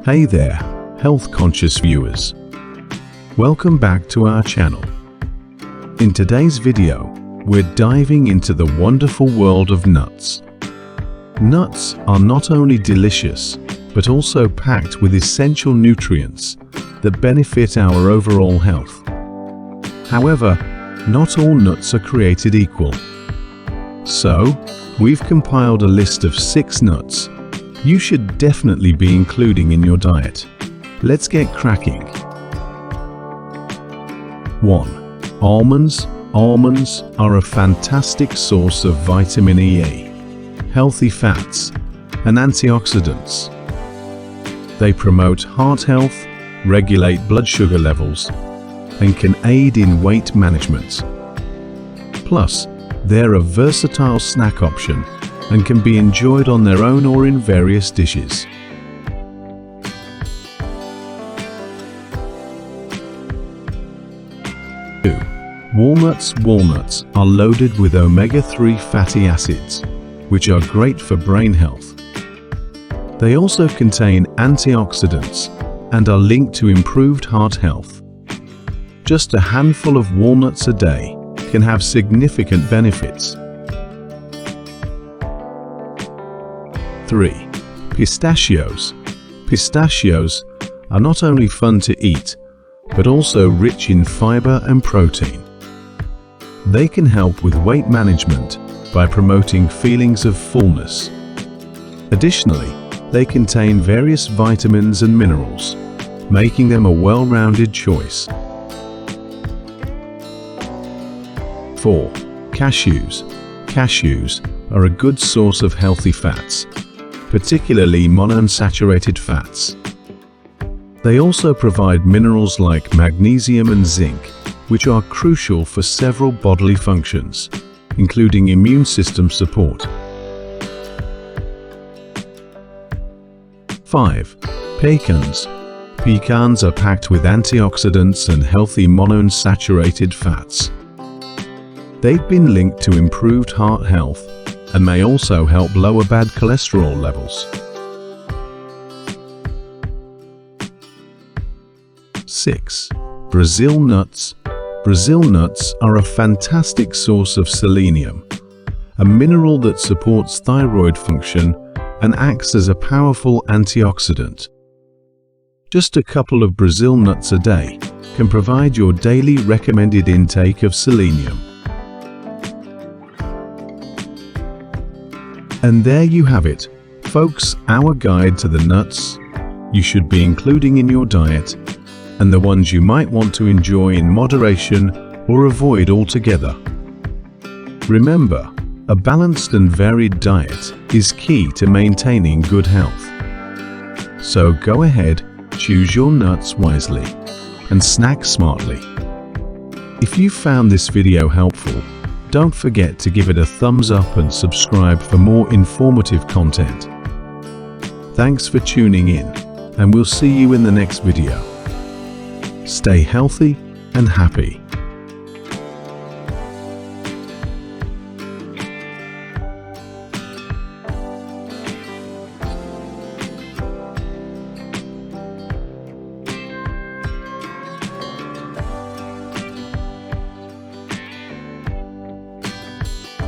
Hey there, health-conscious viewers. Welcome back to our channel. In today's video, we're diving into the wonderful world of nuts. Nuts are not only delicious, but also packed with essential nutrients that benefit our overall health. However, not all nuts are created equal. So, we've compiled a list of 6 nuts you should definitely be including in your diet. Let's get cracking. 1. Almonds. Almonds are a fantastic source of vitamin E, healthy fats, and antioxidants. They promote heart health, regulate blood sugar levels, and can aid in weight management. Plus, they're a versatile snack option and can be enjoyed on their own or in various dishes. 2. Walnuts. Walnuts are loaded with omega-3 fatty acids, which are great for brain health. They also contain antioxidants and are linked to improved heart health. Just a handful of walnuts a day can have significant benefits. 3. Pistachios. Pistachios are not only fun to eat, but also rich in fiber and protein. They can help with weight management by promoting feelings of fullness. Additionally, they contain various vitamins and minerals, making them a well-rounded choice. 4. Cashews. Cashews are a good source of healthy fats, particularly monounsaturated fats. They also provide minerals like magnesium and zinc, which are crucial for several bodily functions, including immune system support. 5. Pecans. Pecans are packed with antioxidants and healthy monounsaturated fats. They've been linked to improved heart health and may also help lower bad cholesterol levels. 6. Brazil nuts. Brazil nuts are a fantastic source of selenium, a mineral that supports thyroid function and acts as a powerful antioxidant. Just a couple of Brazil nuts a day can provide your daily recommended intake of selenium. And there you have it, folks, our guide to the nuts you should be including in your diet and the ones you might want to enjoy in moderation or avoid altogether. Remember, a balanced and varied diet is key to maintaining good health. So go ahead, choose your nuts wisely and snack smartly. If you found this video helpful, don't forget to give it a thumbs up and subscribe for more informative content. Thanks for tuning in, and we'll see you in the next video. Stay healthy and happy.